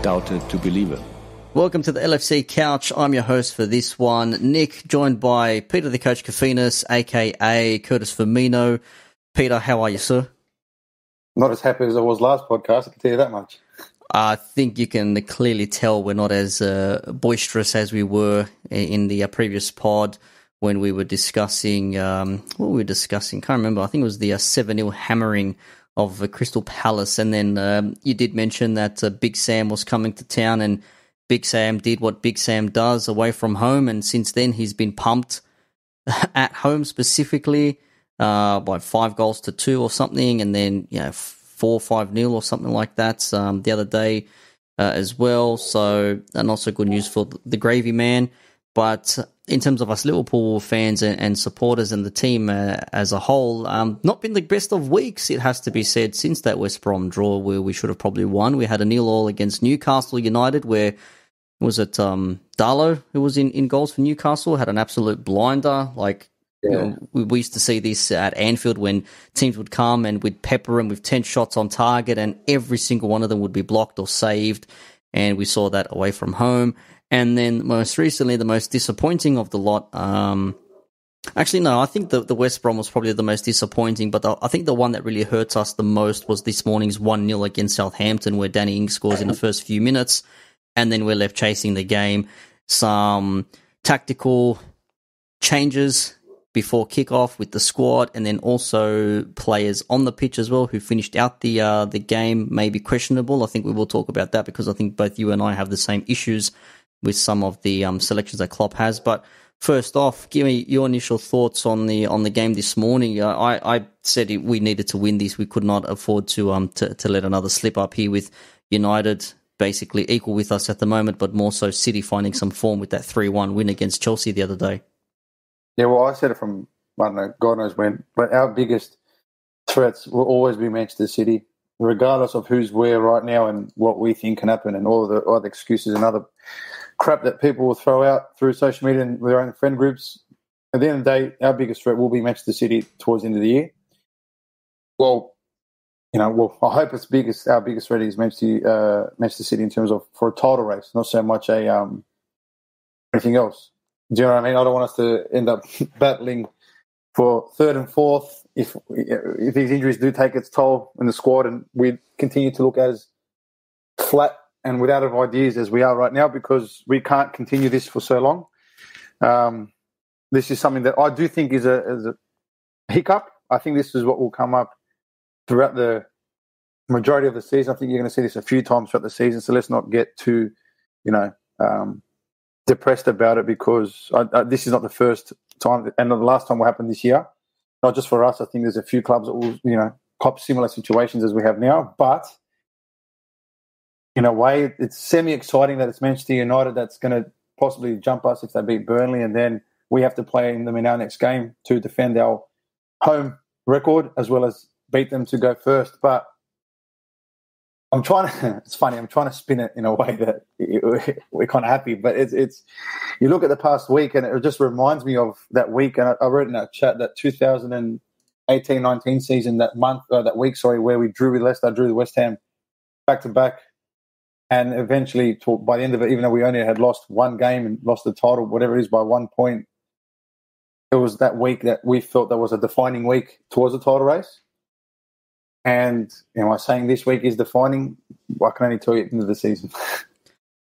doubted to believe it. Welcome to the LFC Couch. I'm your host for this one, Nick, joined by Peter the Coach Kofinas, aka Curtis Firmino. Peter, how are you, sir? Not as happy as I was last podcast, I can tell you that much. I think you can clearly tell we're not as boisterous as we were in the previous pod when we were discussing, what were we discussing? Can't remember. I think it was the 7-0 hammering of Crystal Palace. And then you did mention that Big Sam was coming to town, and Big Sam did what Big Sam does away from home. And since then, he's been pumped at home specifically by 5-2 or something. And then, 4-5-0 or something like that the other day as well. So, not so good news for the Gravy Man. But in terms of us Liverpool fans and supporters and the team as a whole, not been the best of weeks, it has to be said, since that West Brom draw where we should have probably won. We had a 0-0 against Newcastle United where, was it Darlow who was in goals for Newcastle, had an absolute blinder. We used to see this at Anfield when teams would come and we'd pepper them with 10 shots on target and every single one of them would be blocked or saved. And we saw that away from home. And then most recently, the most disappointing of the lot, actually, no, I think the West Brom was probably the most disappointing, but I think the one that really hurts us the most was this morning's 1-0 against Southampton, where Danny Ings scores in the first few minutes, and then we're left chasing the game. Some tactical changes before kickoff with the squad, and then also players on the pitch as well who finished out the game may be questionable. I think we will talk about that because I think both you and I have the same issues with some of the selections that Klopp has. But first off, give me your initial thoughts on the game this morning. I said we needed to win this. We could not afford to let another slip up here with United basically equal with us at the moment, but more so City finding some form with that 3-1 win against Chelsea the other day. Yeah, well, I said it from, I don't know, God knows when, but our biggest threats will always be Manchester City, regardless of who's where right now and what we think can happen and all the other excuses and other crap that people will throw out through social media and their own friend groups. At the end of the day, our biggest threat will be Manchester City towards the end of the year. Well, I hope our biggest threat is Manchester City in terms of for a title race, not so much anything else. Do you know what I mean? I don't want us to end up battling for third and fourth if these injuries do take its toll in the squad and we continue to look as flat and without ideas as we are right now, because we can't continue this for so long. This is something that I do think is a hiccup. I think this is what will come up throughout the majority of the season. I think you're going to see this a few times throughout the season, so let's not get too, depressed about it, because this is not the first time and the last time will happen this year. Not just for us. I think there's a few clubs that will, cop similar situations as we have now, but in a way, it's semi-exciting that it's Manchester United that's going to possibly jump us if they beat Burnley, and then we have to play them in our next game to defend our home record as well as beat them to go first. But it's funny, I'm trying to spin it in a way that we're kind of happy, but it's you look at the past week and it just reminds me of that week, and I wrote in that chat that 2018-19 season, that week, where we drew with Leicester, drew with West Ham back-to-back. And eventually, by the end of it, even though we only had lost one game and lost the title, whatever it is, by 1 point, it was that week that we felt that was a defining week towards the title race. And am I saying this week is defining? I can only tell you at the end of the season.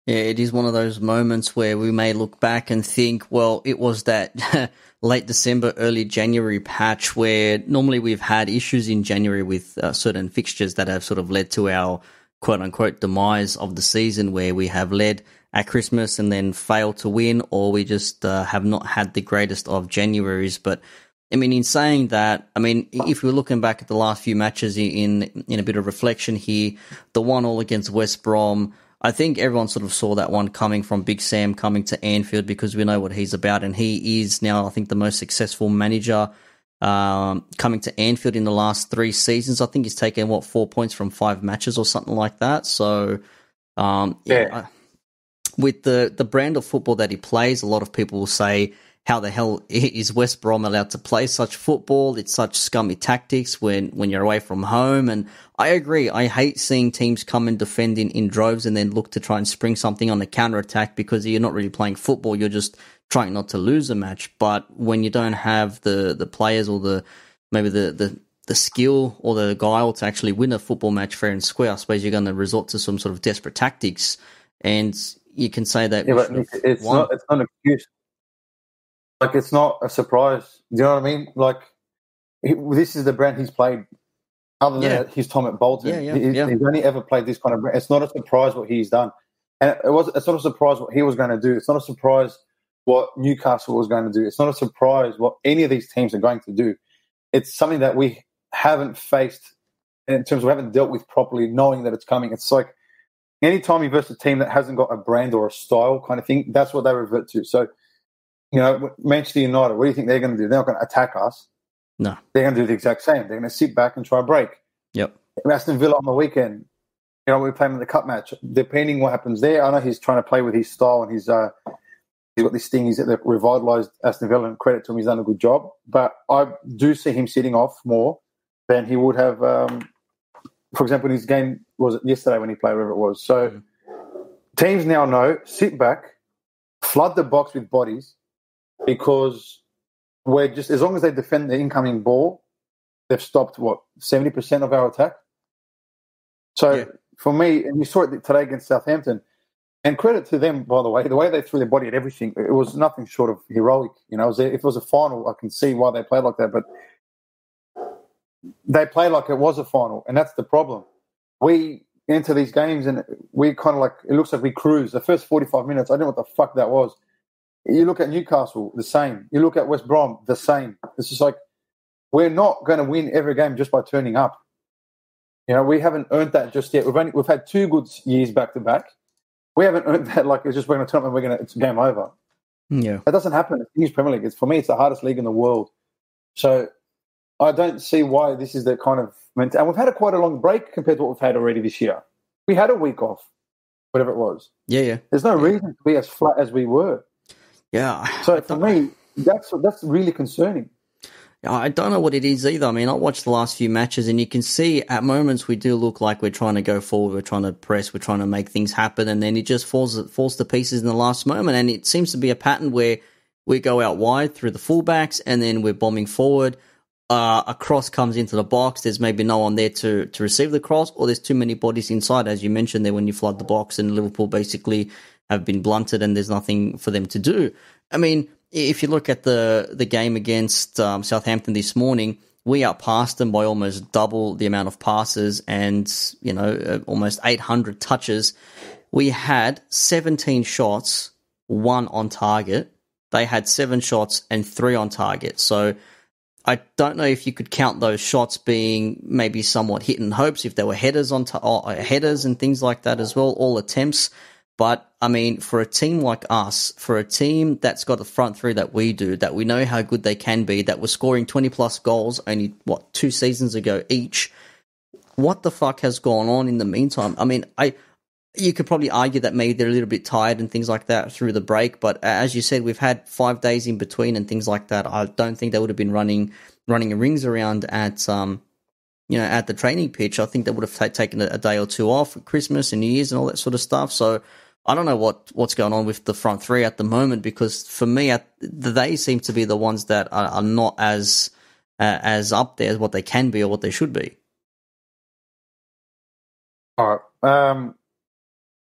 Yeah, it is one of those moments where we may look back and think, well, it was that late December, early January patch where normally we've had issues in January with certain fixtures that have sort of led to our quote-unquote demise of the season, where we have led at Christmas and then failed to win, or we just have not had the greatest of Januaries. But, I mean, in saying that, I mean, if we're looking back at the last few matches in a bit of reflection here, the 1-1 against West Brom, I think everyone sort of saw that one coming from Big Sam coming to Anfield, because we know what he's about, and he is now, I think, the most successful manager coming to Anfield in the last 3 seasons. I think he's taken 4 points from 5 matches or something like that. So with the brand of football that he plays, a lot of people will say how the hell is West Brom allowed to play such football? It's such scummy tactics when you're away from home. And I agree. I hate seeing teams come and defend in droves and then look to try and spring something on the counter-attack because you're not really playing football. You're just trying not to lose a match. But when you don't have the players or maybe the skill or the guile to actually win a football match fair and square, I suppose you're going to resort to some sort of desperate tactics. And you can say that it's not an excuse. Like, it's not a surprise. Do you know what I mean? Like, this is the brand he's played. Other than his time at Bolton, he's only ever played this kind of brand. It's not a surprise what he's done, and it's not a surprise what he was going to do. It's not a surprise what Newcastle was going to do. It's not a surprise what any of these teams are going to do. It's something that we haven't faced in terms of we haven't dealt with properly, knowing that it's coming. It's like anytime you verse a team that hasn't got a brand or a style kind of thing, that's what they revert to. So, you know, Manchester United, what do you think they're going to do? They're not going to attack us. No. They're going to do the exact same. They're going to sit back and try a break. Yep. Aston Villa on the weekend, you know, we play him in the cup match. Depending what happens there, I know he's trying to play with his style and he's got this thing. He's revitalised Aston Villa, and credit to him, he's done a good job. But I do see him sitting off more than he would have, for example, in his game, was it yesterday when he played, whatever it was. So teams now know, sit back, flood the box with bodies, because we're just, as long as they defend the incoming ball, they've stopped, 70% of our attack? So for me, and you saw it today against Southampton, and credit to them, by the way they threw their body at everything, it was nothing short of heroic. You know, if it was a final, I can see why they played like that, but they play like it was a final, and that's the problem. We enter these games and we kind of like, it looks like we cruise. The first 45 minutes, I don't know what the fuck that was. You look at Newcastle, the same. You look at West Brom, the same. It's just like, we're not going to win every game just by turning up. You know, we haven't earned that just yet. We've had 2 good years back to back. We haven't earned that. Like, it's just we're going to turn up and it's game over. Yeah, that doesn't happen in the English Premier League. For me, it's the hardest league in the world. So I don't see why this is the kind of mentality. And we've had quite a long break compared to what we've had already this year. We had a week off, whatever it was. Yeah. There's no reason to be as flat as we were. Yeah. So for me, that's really concerning. I don't know what it is either. I mean, I watched the last few matches and you can see at moments we do look like we're trying to go forward, we're trying to press, we're trying to make things happen, and then it just falls to pieces in the last moment. And it seems to be a pattern where we go out wide through the fullbacks and then we're bombing forward. A cross comes into the box, there's maybe no one there to receive the cross, or there's too many bodies inside, as you mentioned there, when you flood the box, and Liverpool basically have been blunted and there's nothing for them to do. I mean, if you look at the game against Southampton this morning, we outpassed them by almost double the amount of passes and, you know, almost 800 touches. We had 17 shots, 1 on target. They had 7 shots and 3 on target. So I don't know if you could count those shots being maybe somewhat hit and hopes, if there were headers headers and things like that as well, all attempts. But, I mean, for a team like us, for a team that's got a front three that we do, that we know how good they can be, that was scoring 20-plus goals only, 2 seasons ago each, what the fuck has gone on in the meantime? I mean, you could probably argue that maybe they're a little bit tired and things like that through the break, but as you said, we've had 5 days in between and things like that. I don't think they would have been running rings around at at the training pitch. I think they would have taken a day or 2 off for Christmas and New Year's and all that sort of stuff. So I don't know what's going on with the front three at the moment, because for me, they seem to be the ones that are not as up there as what they can be or what they should be. All right.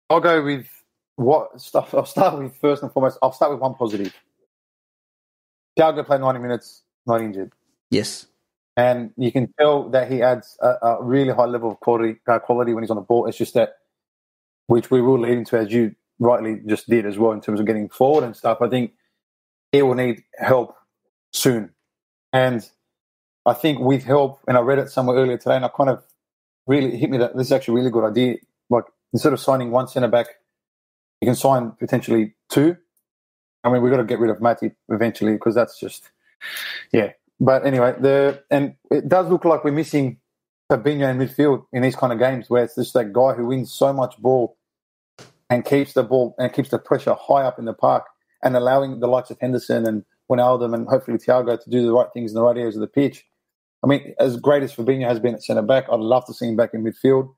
I'll go with what stuff. I'll start with first and foremost. I'll start with one positive. Thiago played 90 minutes, not injured. Yes. And you can tell that he adds a really high level of quality when he's on the ball. It's just that, which we will lead into, as you rightly just did as well, in terms of getting forward and stuff. I think he will need help soon. And I think with help, and I read it somewhere earlier today, and I kind of really hit me that this is actually a really good idea. Like, instead of signing 1 centre-back, you can sign potentially 2. I mean, we've got to get rid of Matip eventually, because that's just, yeah. But anyway, and it does look like we're missing Fabinho in midfield in these kind of games, where it's just that guy who wins so much ball and keeps the ball and keeps the pressure high up in the park, and allowing the likes of Henderson and Wijnaldum and hopefully Thiago to do the right things in the right areas of the pitch. I mean, as great as Fabinho has been at centre-back, I'd love to see him back in midfield.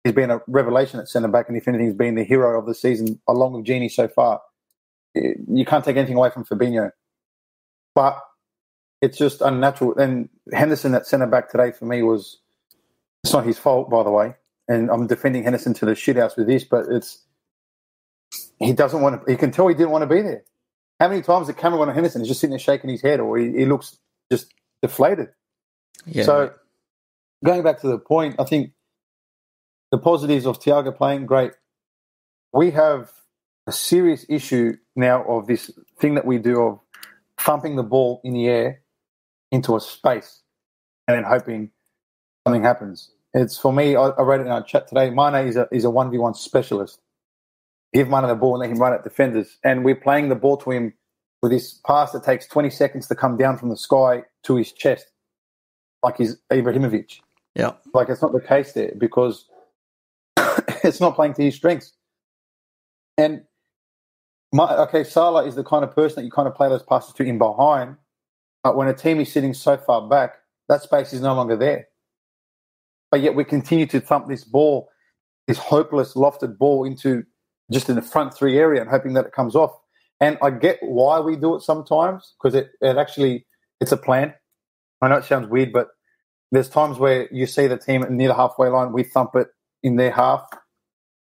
He's been a revelation at centre-back, and if anything, he's been the hero of the season, along with Gini so far. You can't take anything away from Fabinho. But it's just unnatural. And Henderson at centre-back today, for me, it's not his fault, by the way. And I'm defending Henderson to the shithouse with this, but he doesn't want to. You can tell he didn't want to be there. How many times did Cameron Henderson is just sitting there shaking his head, or he looks just deflated? Yeah. So going back to the point, I think the positives of Thiago playing, great. We have a serious issue now of this thing that we do of thumping the ball in the air into a space and then hoping something happens. It's, for me, I wrote it in our chat today, Mane is a 1v1 specialist. Give Mane the ball and let him run at defenders. And we're playing the ball to him with this pass that takes 20 seconds to come down from the sky to his chest, like he's Ibrahimovic. Yeah. Like, it's not the case there because it's not playing to his strengths. And, Salah is the kind of person that you kind of play those passes to in behind, but when a team is sitting so far back, that space is no longer there. But yet we continue to thump this ball, this hopeless lofted ball into just in the front three area and hoping that it comes off. And I get why we do it sometimes because it's a plan. I know it sounds weird, but there's times where you see the team near the halfway line, we thump it in their half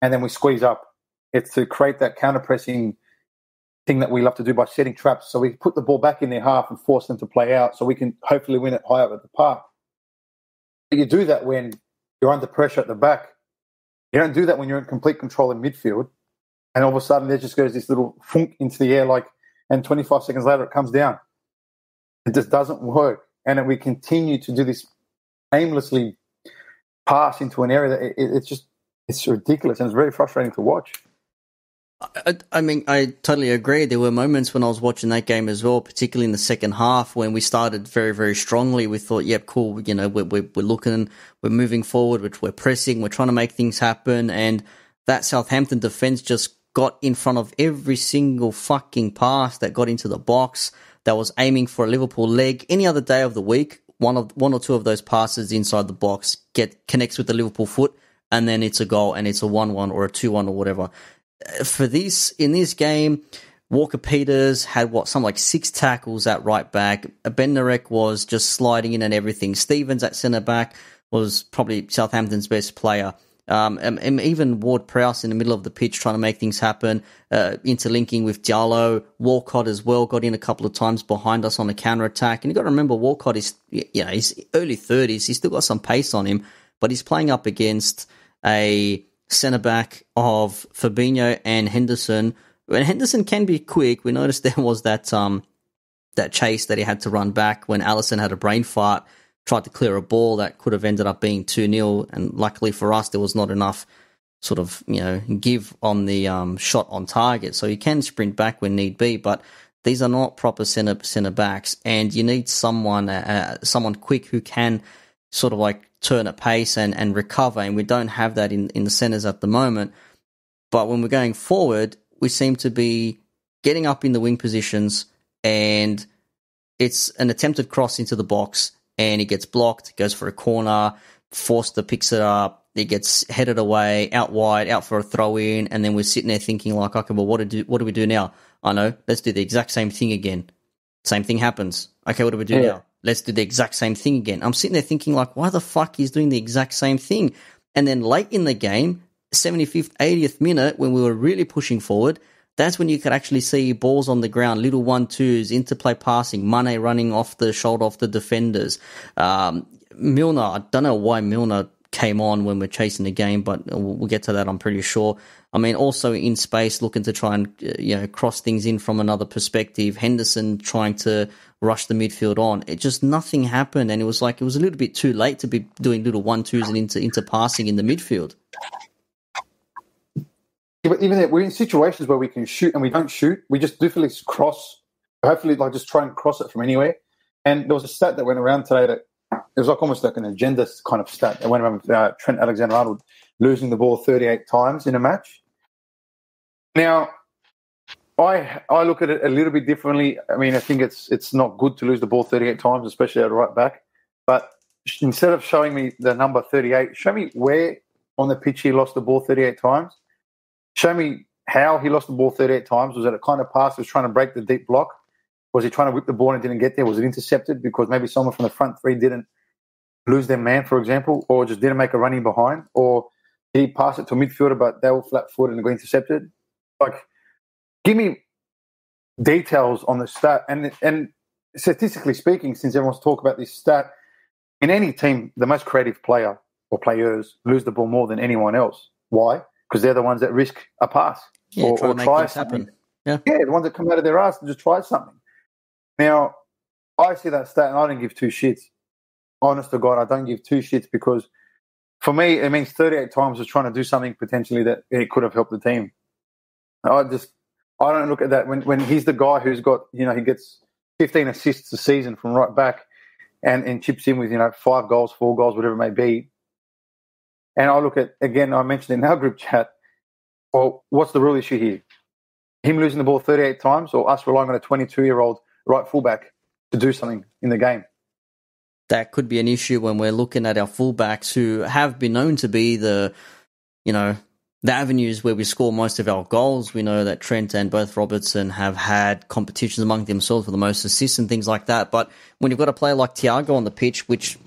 and then we squeeze up. It's to create that counter-pressing thing that we love to do by setting traps. So we put the ball back in their half and force them to play out so we can hopefully win it high up at the park. But you do that when you're under pressure at the back. You don't do that when you're in complete control in midfield. And all of a sudden there just goes this little funk into the air, and 25 seconds later it comes down. It just doesn't work. And then we continue to do this aimlessly pass into an area that it's ridiculous and it's very frustrating to watch. I mean, I totally agree. There were moments when I was watching that game as well, particularly in the second half when we started very, very strongly. We thought, yep, cool, we're looking, we're moving forward, we're pressing, we're trying to make things happen. And that Southampton defense just got in front of every single fucking pass that got into the box that was aiming for a Liverpool leg. Any other day of the week, one or two of those passes inside the box connects with the Liverpool foot, and then it's a goal and it's a 1-1 or a 2-1 or whatever. In this game, Walker-Peters had something like 6 tackles at right back. Ben-Narek was just sliding in and everything. Stevens at centre back was probably Southampton's best player. And even Ward-Prowse in the middle of the pitch trying to make things happen, interlinking with Diallo. Walcott as well got in a couple of times behind us on a counter-attack. And you've got to remember, Walcott is, he's early 30s. He's still got some pace on him, but he's playing up against a centre-back of Fabinho and Henderson. And Henderson can be quick. We noticed there was that chase that he had to run back when Alisson had a brain fart, tried to clear a ball that could have ended up being 2-0. And luckily for us, there was not enough sort of, give on the shot on target. So he can sprint back when need be, but these are not proper centre-backs. And you need someone quick who can sort of turn at pace and recover, and we don't have that in the centres at the moment. But when we're going forward, we seem to be getting up in the wing positions, and it's an attempted cross into the box, and it gets blocked, goes for a corner, Forster picks it up, it gets headed away, out wide, out for a throw-in, and then we're sitting there thinking okay, well, what do we do now? I know, let's do the exact same thing again. Same thing happens. Okay, what do we do now? Let's do the exact same thing again. I'm sitting there thinking, why the fuck he's doing the exact same thing? And then late in the game, 75th, 80th minute, when we were really pushing forward, that's when you could actually see balls on the ground, little 1-2s, interplay passing, Mane running off the shoulder of the defenders. Milner, I don't know why Milner came on when we're chasing the game, but we'll get to that, I'm pretty sure. I mean, also in space, looking to try and cross things in from another perspective. Henderson trying to rush the midfield on. It just, nothing happened, and it was a little bit too late to be doing little 1-2s and into passing in the midfield. Yeah, but even there, we're in situations where we can shoot and we don't shoot. We just definitely cross, hopefully just try and cross it from anywhere. And there was a stat that went around today that it was almost like an agenda kind of stat that went around with Trent Alexander-Arnold losing the ball 38 times in a match. Now, I look at it a little bit differently. I mean, I think it's not good to lose the ball 38 times, especially at right back. But instead of showing me the number 38, show me where on the pitch he lost the ball 38 times. Show me how he lost the ball 38 times. Was it a kind of pass? Was trying to break the deep block? Was he trying to whip the ball and didn't get there? Was it intercepted because maybe someone from the front three didn't lose their man, for example, or just didn't make a running behind? Or did he pass it to a midfielder but they were flat-footed and got intercepted? Like, give me details on the stat. And statistically speaking, since everyone's talking about this stat, in any team, the most creative player or players lose the ball more than anyone else. Why? Because they're the ones that risk a pass or try something. Yeah, the ones that come out of their ass and just try something. Now, I see that stat and I don't give two shits. Honest to God, I don't give two shits because for me, it means 38 times was trying to do something potentially that it could have helped the team. I don't look at that when he's the guy who's got, he gets 15 assists a season from right back and chips in with, 5 goals, 4 goals, whatever it may be. And I look at, again, I mentioned in our group chat, well, what's the real issue here? Him losing the ball 38 times or us relying on a 22-year-old right fullback to do something in the game? That could be an issue when we're looking at our fullbacks who have been known to be the avenues where we score most of our goals. We know that Trent and both Robertson have had competitions among themselves for the most assists and things like that. But when you've got a player like Thiago on the pitch, which,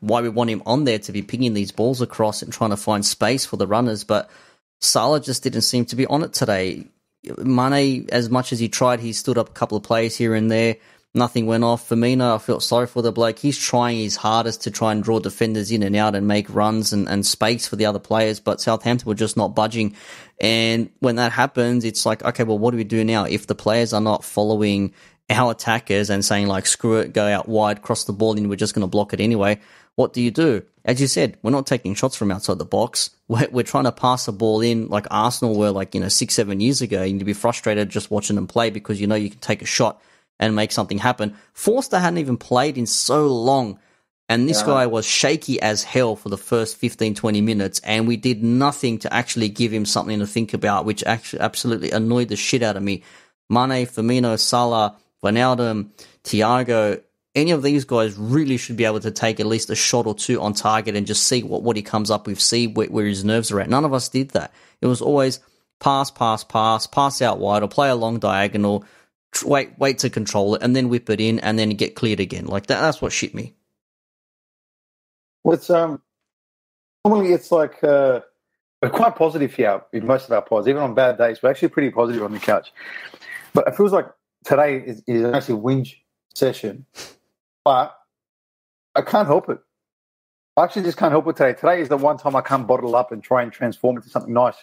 why we want him on there to be pinging these balls across and trying to find space for the runners. But Salah just didn't seem to be on it today. Mane, as much as he tried, he stood up a couple of plays here and there. Nothing went off. Firmino, I felt sorry for the bloke. He's trying his hardest to try and draw defenders in and out and make runs and space for the other players, but Southampton were just not budging. And when that happens, it's like, okay, well, what do we do now? If the players are not following our attackers and saying, like, screw it, go out wide, cross the ball, and we're just going to block it anyway, what do you do? As you said, we're not taking shots from outside the box. We're trying to pass the ball in like Arsenal were 6-7 years ago. You need to be frustrated just watching them play because you can take a shot and make something happen. Forster hadn't even played in so long, and this guy was shaky as hell for the first 15, 20 minutes, and we did nothing to actually give him something to think about, which actually absolutely annoyed the shit out of me. Mane, Firmino, Salah, Wijnaldum, Thiago, any of these guys really should be able to take at least a shot or two on target and just see what he comes up with, see where his nerves are at. None of us did that. It was always pass out wide, or play a long diagonal, wait to control it, and then whip it in, and then get cleared again. Like that's what shit me. Well, it's normally it's like we're quite positive here in most of our pods, even on bad days. We're actually pretty positive on the couch, but it feels like today is actually a whinge session. But I can't help it. I actually just can't help it today. Today is the one time I can't bottle up and try and transform it to something nice.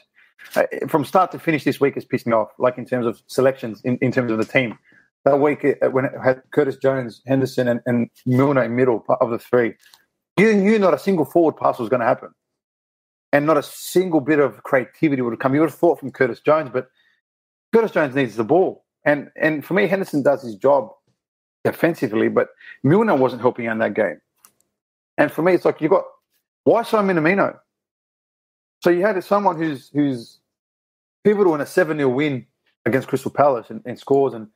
From start to finish this week has pissed me off, like in terms of selections, in terms of the team. That week when it had Curtis Jones, Henderson and Milner in middle of the three, you knew not a single forward pass was going to happen. And not a single bit of creativity would have come. You would have thought from Curtis Jones, but Curtis Jones needs the ball. And for me, Henderson does his job defensively, but Milner wasn't helping out in that game. And for me, it's like why show Minamino? So you had someone who's pivotal in a 7-0 win against Crystal Palace and scores and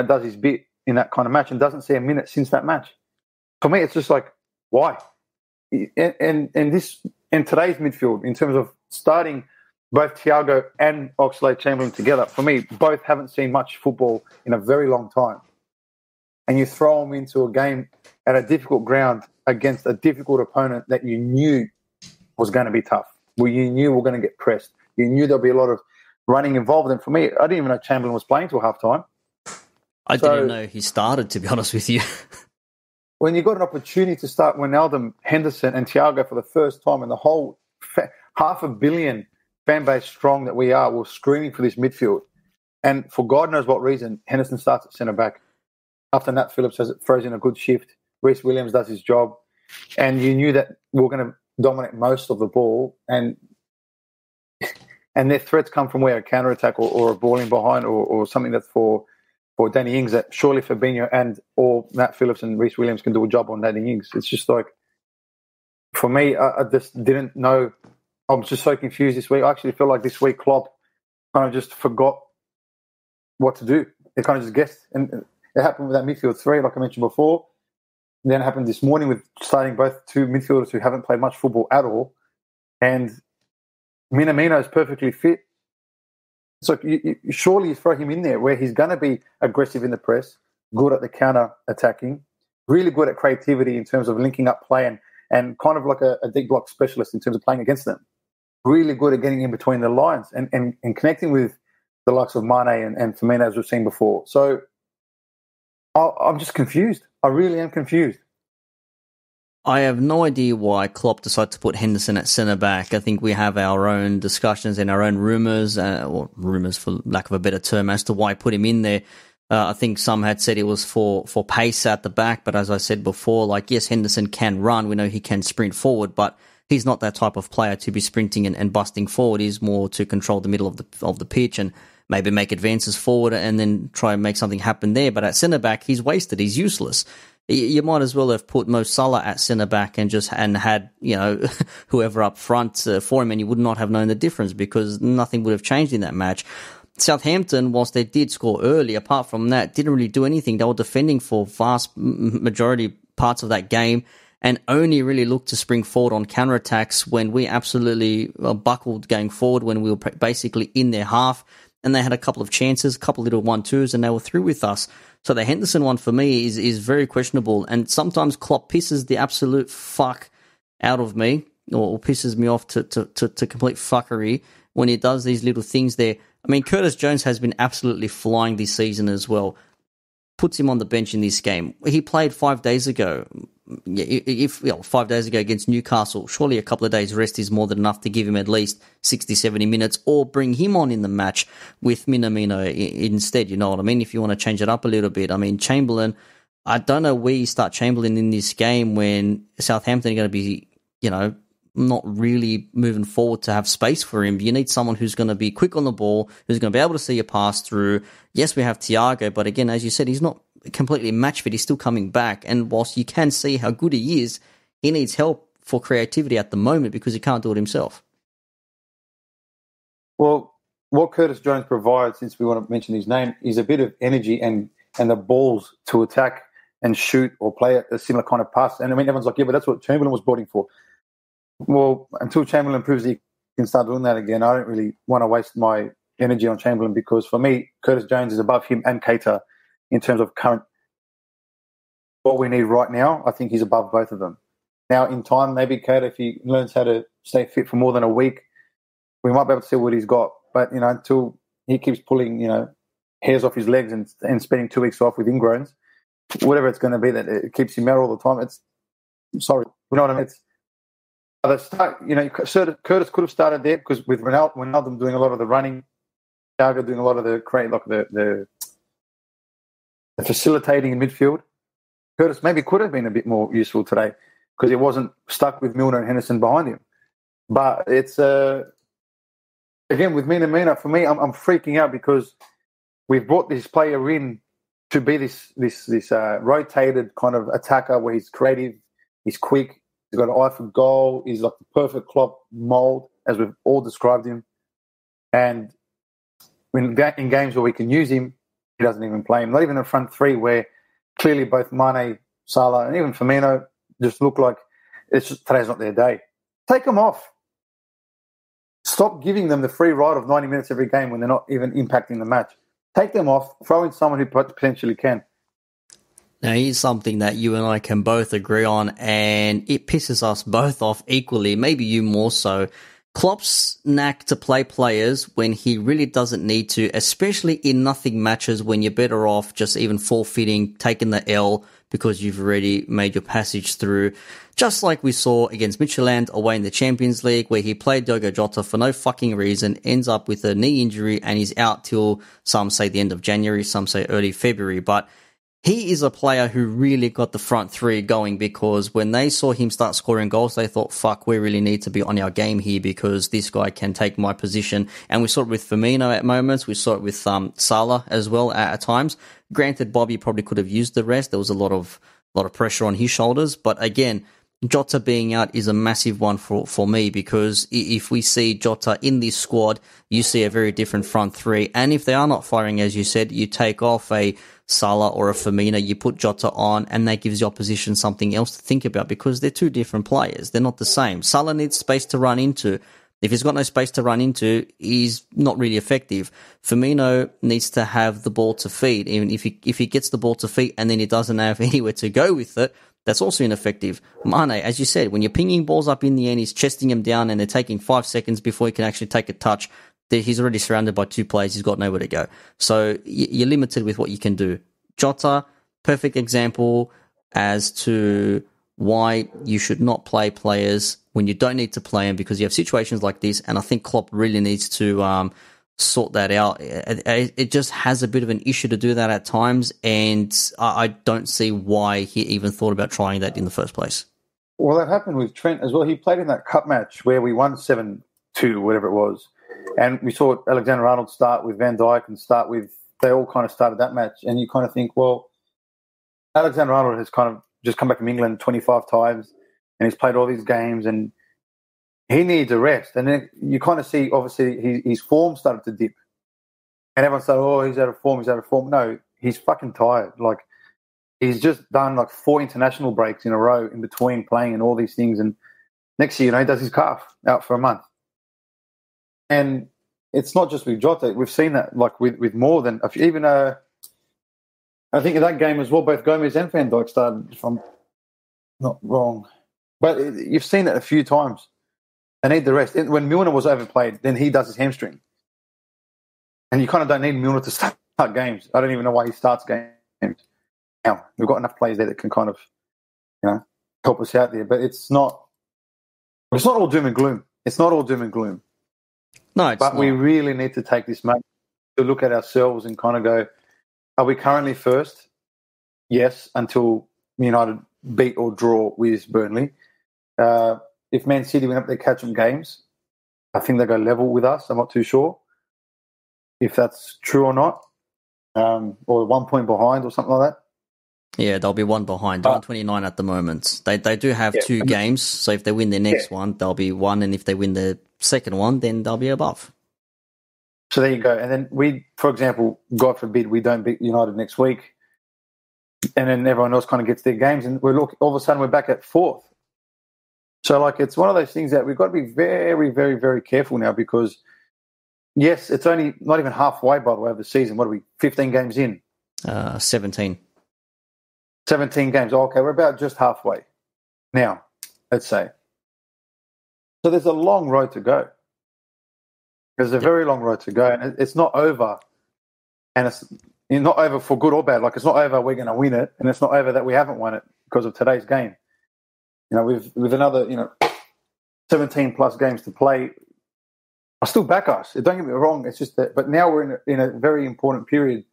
does his bit in that kind of match and doesn't see a minute since that match. For me, it's just like, why? And today's midfield, in terms of starting both Thiago and Oxlade-Chamberlain together, for me, both haven't seen much football in a very long time. And you throw them into a game at a difficult ground against a difficult opponent that you knew was going to be tough. Well, you knew we were going to get pressed. You knew there'll be a lot of running involved. And for me, I didn't even know Chamberlain was playing till halftime. I didn't know he started, to be honest with you. When you got an opportunity to start Wijnaldum, Henderson and Thiago for the first time in the whole 500 million fan base strong that we are, we're screaming for this midfield. And for God knows what reason, Henderson starts at centre-back. After Nat Phillips throws in a good shift, Reece Williams does his job. And you knew that we were going to dominate most of the ball, and their threats come from where? A counter-attack or a ball in behind or something that's for Danny Ings, that surely Fabinho and or Matt Phillips and Reece Williams can do a job on Danny Ings. It's just like, for me, I just didn't know. I'm just so confused this week. I actually feel like this week Klopp kind of just forgot what to do. They kind of just guessed. And it happened with that midfield three, like I mentioned before. And then it happened this morning with starting both two midfielders who haven't played much football at all. And Minamino is perfectly fit. So surely you throw him in there where he's going to be aggressive in the press, good at the counter attacking, really good at creativity in terms of linking up play and kind of like a deep block specialist in terms of playing against them. Really good at getting in between the lines and connecting with the likes of Mane and Firmino, as we've seen before. So I'm just confused. I really am confused. I have no idea why Klopp decided to put Henderson at centre-back. I think we have our own discussions and our own rumours, or rumours for lack of a better term, as to why put him in there. I think some had said it was for pace at the back, but as I said before, like, yes, Henderson can run. We know he can sprint forward, but he's not that type of player to be sprinting and busting forward. He's more to control the middle of the pitch and maybe make advances forward and then try and make something happen there. But at centre-back, he's wasted. He's useless. You might as well have put Mo Salah at centre-back and had, whoever up front for him, and you would not have known the difference because nothing would have changed in that match. Southampton, whilst they did score early, apart from that, didn't really do anything. They were defending for vast majority parts of that game and only really looked to spring forward on counterattacks when we absolutely buckled going forward, when we were basically in their half. And they had a couple of chances, a couple of little 1-2s, and they were through with us. So the Henderson one for me is very questionable. And sometimes Klopp pisses the absolute fuck out of me, or pisses me off to complete fuckery when he does these little things there. I mean, Curtis Jones has been absolutely flying this season as well. Puts him on the bench in this game. He played 5 days ago. 5 days ago against Newcastle, surely a couple of days rest is more than enough to give him at least 60, 70 minutes, or bring him on in the match with Minamino instead, you know what I mean? If you want to change it up a little bit. I mean, Chamberlain, I don't know where you start Chamberlain in this game when Southampton are going to be, not really moving forward to have space for him. You need someone who's going to be quick on the ball, who's going to be able to see a pass through. Yes, we have Thiago, but again, as you said, he's not completely match fit. He's still coming back. And whilst you can see how good he is, he needs help for creativity at the moment because he can't do it himself. Well, what Curtis Jones provides, since we want to mention his name, is a bit of energy and the balls to attack and shoot or play a similar kind of pass. And I mean, everyone's like, yeah, but that's what Chamberlain was brought in for. Well, until Chamberlain proves he can start doing that again, I don't really want to waste my energy on Chamberlain because for me, Curtis Jones is above him and Keita in terms of current what we need right now. I think he's above both of them. Now, in time, maybe Keita, if he learns how to stay fit for more than a week, we might be able to see what he's got. But, until he keeps pulling, hairs off his legs and spending 2 weeks off with ingrowns, whatever it's going to be that it keeps him out all the time, sorry, you know what I mean? It's, the start, Curtis could have started there because with Ronaldo doing a lot of the running, Thiago doing a lot of the facilitating in midfield, Curtis maybe could have been a bit more useful today because he wasn't stuck with Milner and Henderson behind him. But it's again with Minamino, for me, I'm freaking out because we've brought this player in to be this rotated kind of attacker where he's creative, he's quick. He's got an eye for goal. He's like the perfect Klopp mould, as we've all described him. And in games where we can use him, he doesn't even play him. Not even in the front three where clearly both Mane, Salah, and even Firmino just look like today's not their day. Take them off. Stop giving them the free ride of 90 minutes every game when they're not even impacting the match. Take them off. Throw in someone who potentially can. Now, here's something that you and I can both agree on, and it pisses us both off equally, maybe you more so. Klopp's knack to play players when he really doesn't need to, especially in nothing matches when you're better off just even forfeiting, taking the L because you've already made your passage through. Just like we saw against Midtjylland away in the Champions League where he played Diogo Jota for no fucking reason, ends up with a knee injury and he's out till some say the end of January, some say early February. But he is a player who really got the front three going because when they saw him start scoring goals, they thought, fuck, we really need to be on our game here because this guy can take my position. And we saw it with Firmino at moments. We saw it with Salah as well at times. Granted, Bobby probably could have used the rest. There was a lot of pressure on his shoulders. But again, Jota being out is a massive one for me, because if we see Jota in this squad, you see a very different front three. And if they are not firing, as you said, you take off a Salah or a Firmino, you put Jota on, and that gives the opposition something else to think about, because they're two different players. They're not the same. Salah needs space to run into. If he's got no space to run into, he's not really effective. Firmino needs to have the ball to feed. Even if he gets the ball to feed and then he doesn't have anywhere to go with it, that's also ineffective. Mane, as you said, when you're pinging balls up in the end, he's chesting him down and they're taking 5 seconds before he can actually take a touch. He's already surrounded by 2 players. He's got nowhere to go. So you're limited with what you can do. Jota, perfect example as to why you should not play players when you don't need to play them, because you have situations like this, and I think Klopp really needs to sort that out. It just has a bit of an issue to do that at times, and I don't see why he even thought about trying that in the first place. Well, that happened with Trent as well. He played in that cup match where we won 7-2, whatever it was, and we saw Alexander-Arnold start with Van Dijk and they all kind of started that match, and you kind of think, well, Alexander-Arnold has kind of just come back from England 25 times, and he's played all these games, and he needs a rest. And then you kind of see, obviously, his form started to dip. And everyone said, oh, he's out of form. No, he's fucking tired. Like, he's just done like 4 international breaks in a row in between playing and all these things. And next year, he does his calf out for a month. And it's not just with Jota. We've seen that like with more than – even I think in that game as well, both Gomez and Van Dijk started, if I'm not wrong. But you've seen it a few times. They need the rest. When Milner was overplayed, then he does his hamstring. And you kind of don't need Milner to start games. I don't even know why he starts games. Now, we've got enough players there that can kind of, help us out there. But it's not all doom and gloom. It's not all doom and gloom. No, it's but not. We really need to take this moment to look at ourselves and kind of go, are we currently first? Yes, until United beat or draw with Burnley. If Man City went up there catch them games, I think they go level with us. I'm not too sure if that's true or not, or 1 point behind or something like that. Yeah, they'll be 1 behind. They're on 29 at the moment. They do have 2 games, so if they win their next one, they'll be 1, and if they win the second one, then they'll be above. So there you go. And then we, for example, God forbid, we don't beat United next week, and then everyone else kind of gets their games, and all of a sudden we're back at 4th. So, like, it's one of those things that we've got to be very, very, very careful now, because, yes, it's only not even halfway, by the way, of the season. What are we, 15 games in? 17. 17 games. Oh, okay, we're about just halfway now, let's say. So there's a long road to go. There's a very long road to go, and it's not over. And it's not over for good or bad. Like, it's not over we're going to win it, and it's not over that we haven't won it because of today's game. With another, 17 plus games to play, I still back us. Don't get me wrong. It's just that, but now we're in a very important period.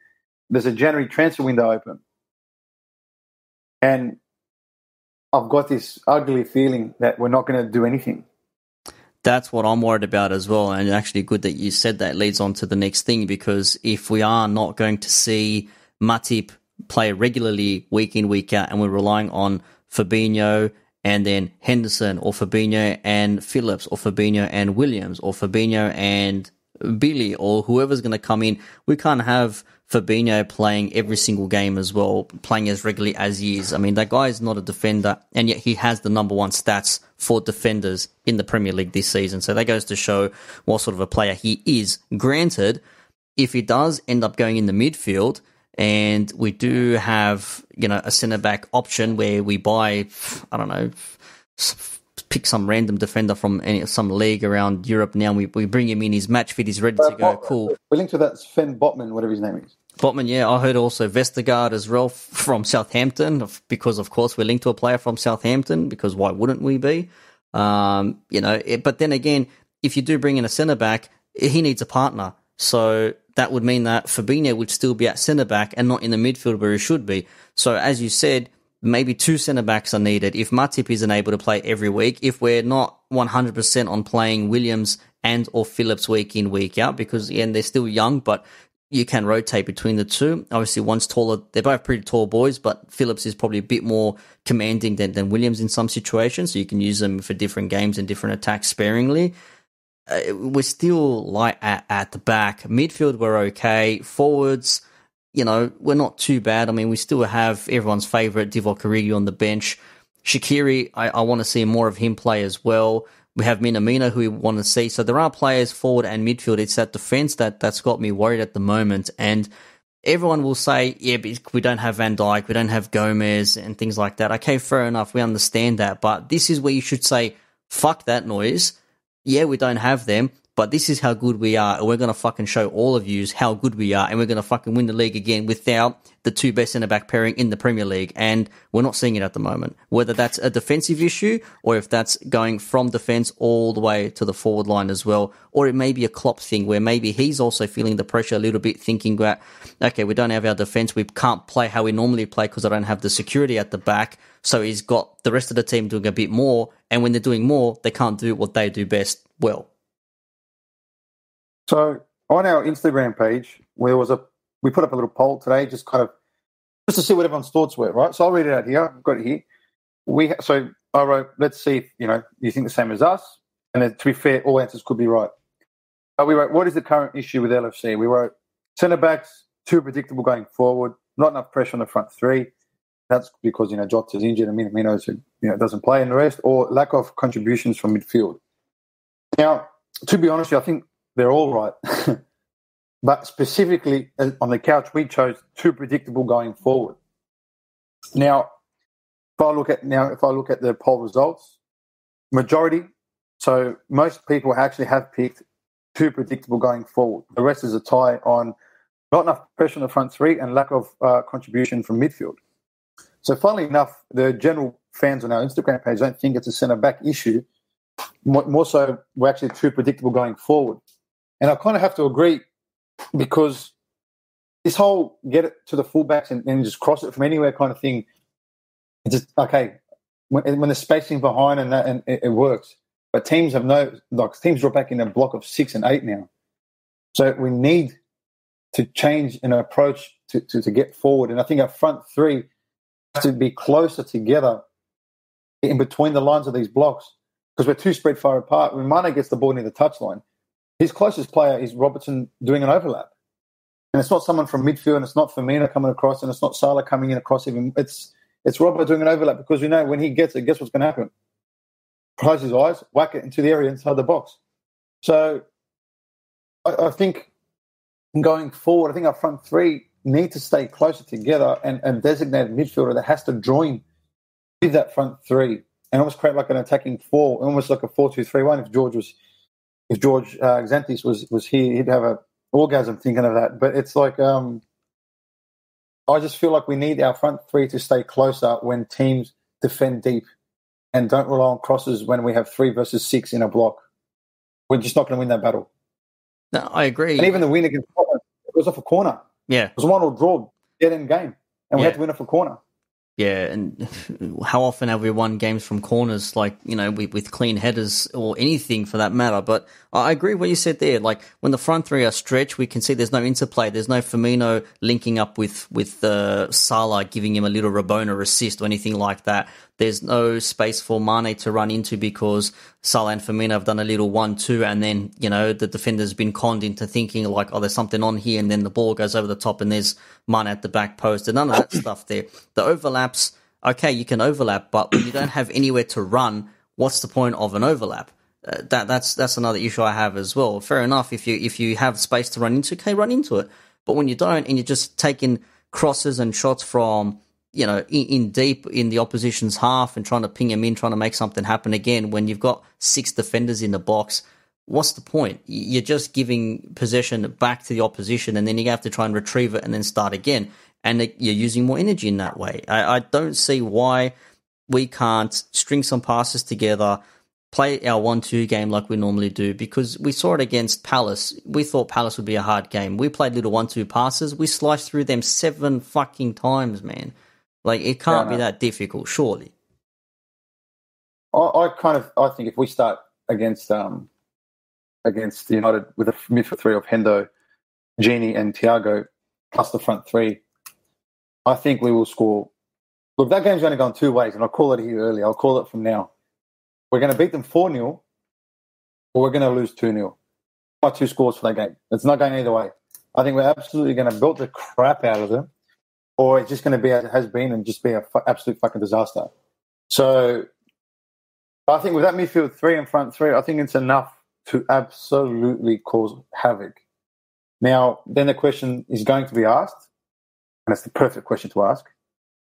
There's a January transfer window open, and I've got this ugly feeling that we're not going to do anything. That's what I'm worried about as well, and actually good that you said that. Leads on to the next thing, because if we are not going to see Matip play regularly week in, week out, and we're relying on Fabinho and then Henderson, or Fabinho and Phillips, or Fabinho and Williams, or Fabinho and Billy, or whoever's going to come in, we can't have Fabinho playing every single game as well, playing as regularly as he is. I mean, that guy is not a defender, and yet he has the number 1 stats for defenders in the Premier League this season. So that goes to show what sort of a player he is. Granted, if he does end up going in the midfield, and we do have, a centre-back option where we buy, I don't know, pick some random defender from some league around Europe now, we bring him in, he's match fit, he's ready to go, cool. We're linked to that Sven Botman, whatever his name is. Botman, yeah. I heard also Vestergaard as well from Southampton, because, of course, we're linked to a player from Southampton, because why wouldn't we be? But then again, if you do bring in a centre-back, he needs a partner. So that would mean that Fabinho would still be at centre-back and not in the midfield where he should be. So as you said, maybe 2 centre-backs are needed. If Matip isn't able to play every week, if we're not 100% on playing Williams and or Phillips week in, week out, because, again, they're still young, but you can rotate between the two. Obviously, one's taller. They're both pretty tall boys, but Phillips is probably a bit more commanding than Williams in some situations. So you can use them for different games and different attacks sparingly. We're still light at the back. Midfield, we're okay. Forwards, we're not too bad. I mean, we still have everyone's favourite Divock Origi on the bench. Shaqiri, I want to see more of him play as well. We have Minamino, who we want to see. So there are players forward and midfield. It's that defence that's got me worried at the moment. And everyone will say, yeah, but we don't have Van Dijk, we don't have Gomez and things like that. Okay, fair enough. We understand that. But this is where you should say, fuck that noise. Yeah, we don't have them, but this is how good we are, and we're going to fucking show all of you how good we are, and we're going to fucking win the league again without the two best centre-back pairing in the Premier League, and we're not seeing it at the moment. Whether that's a defensive issue, or if that's going from defence all the way to the forward line as well, or it may be a Klopp thing, where maybe he's also feeling the pressure a little bit, thinking that, okay, we don't have our defence, we can't play how we normally play because I don't have the security at the back, so he's got the rest of the team doing a bit more, and when they're doing more, they can't do what they do best well. So on our Instagram page, we put up a little poll today, just to see what everyone's thoughts were, right? So I'll read it out here. I've got it here. So I wrote, let's see if you think the same as us. And then, to be fair, all answers could be right. We wrote, what is the current issue with LFC? We wrote, centre backs too predictable going forward, not enough pressure on the front three. That's because Jota's injured and Minamino doesn't play, and the rest, or lack of contributions from midfield. Now, to be honest, I think they're all right. But specifically on the couch, we chose too predictable going forward. Now, if I look at the poll results, majority, so most people actually have picked too predictable going forward. The rest is a tie on not enough pressure on the front three and lack of contribution from midfield. So funnily enough, the general fans on our Instagram page don't think it's a centre-back issue. More so, we're actually too predictable going forward. And I kind of have to agree, because this whole get it to the fullbacks and just cross it from anywhere kind of thing, it's just, okay, when there's spacing behind and it works. But teams teams drop back in a block of 6 and 8 now. So we need to change an approach to get forward. And I think our front three has to be closer together in between the lines of these blocks, because we're too spread far apart. When Mane gets the ball near the touchline, his closest player is Robertson doing an overlap. And it's not someone from midfield, and it's not Firmino coming across, and it's not Salah coming in across even. It's Robert doing an overlap, because when he gets it, guess what's going to happen? Close his eyes, whack it into the area inside the box. So I think going forward, I think our front three need to stay closer together and designate a midfielder that has to join with that front three and almost create like an attacking four, almost like a 4-2-3-1. If George Xanthis was here, he'd have an orgasm thinking of that. But it's like I just feel like we need our front three to stay closer when teams defend deep and don't rely on crosses when we have 3 versus 6 in a block. We're just not going to win that battle. No, I agree. And even the win against Scotland, it was off a corner. Yeah. It was 1-1 draw, dead end game. And we had to win off a corner. Yeah, and how often have we won games from corners, like, with clean headers or anything for that matter? But I agree with what you said there. Like, when the front three are stretched, we can see there's no interplay. There's no Firmino linking up with Salah, giving him a little Rabona assist or anything like that. There's no space for Mane to run into because Salah and Firmino have done a little 1-2, and then, the defender's been conned into thinking like, oh, there's something on here, and then the ball goes over the top and there's Mane at the back post, and none of that stuff there. The overlaps, okay, you can overlap, but when you don't have anywhere to run, what's the point of an overlap? That's another issue I have as well. Fair enough, if you have space to run into, okay, run into it. But when you don't, and you're just taking crosses and shots from in deep in the opposition's half and trying to ping him in, trying to make something happen again, when you've got 6 defenders in the box, what's the point? You're just giving possession back to the opposition, and then you have to try and retrieve it and then start again. And you're using more energy in that way. I don't see why we can't string some passes together, play our 1-2 game like we normally do, because we saw it against Palace. We thought Palace would be a hard game. We played little 1-2 passes. We sliced through them 7 fucking times, man. Like, it can't be that difficult, surely. I think if we start against United with a midfield three of Hendo, Gini and Thiago, plus the front three, I think we will score. Look, that game's going to go in two ways, and I'll call it here early. I'll call it from now. We're going to beat them 4-0, or we're going to lose 2-0. My two scores for that game. It's not going either way. I think we're absolutely going to build the crap out of them, or it's just going to be as it has been and just be an absolute fucking disaster. So I think with that midfield three and front three, I think it's enough to absolutely cause havoc. Now, then the question is going to be asked, and it's the perfect question to ask,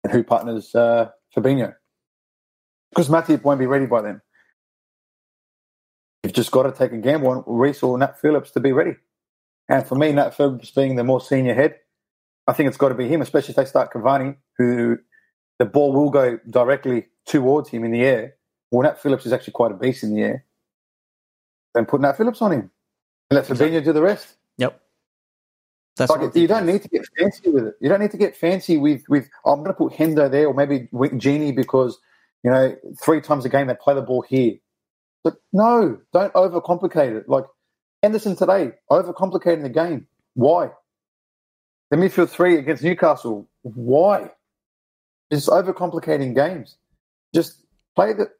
and who partners Fabinho? Because Matip won't be ready by then. You've just got to take a gamble on Reece or Nat Phillips to be ready. And for me, Nat Phillips being the more senior head, I think it's got to be him, especially if they start Cavani, who the ball will go directly towards him in the air. Well, Nat Phillips is actually quite a beast in the air. Then put Nat Phillips on him and let Fabinho do the rest. Yep. That's like, you don't need to get fancy with it. You don't need to get fancy with I'm going to put Hendo there or maybe Genie because, 3 times a game they play the ball here. But no, don't overcomplicate it. Like Henderson today, overcomplicating the game. Why? The midfield three against Newcastle. Why? It's overcomplicating games. Just play the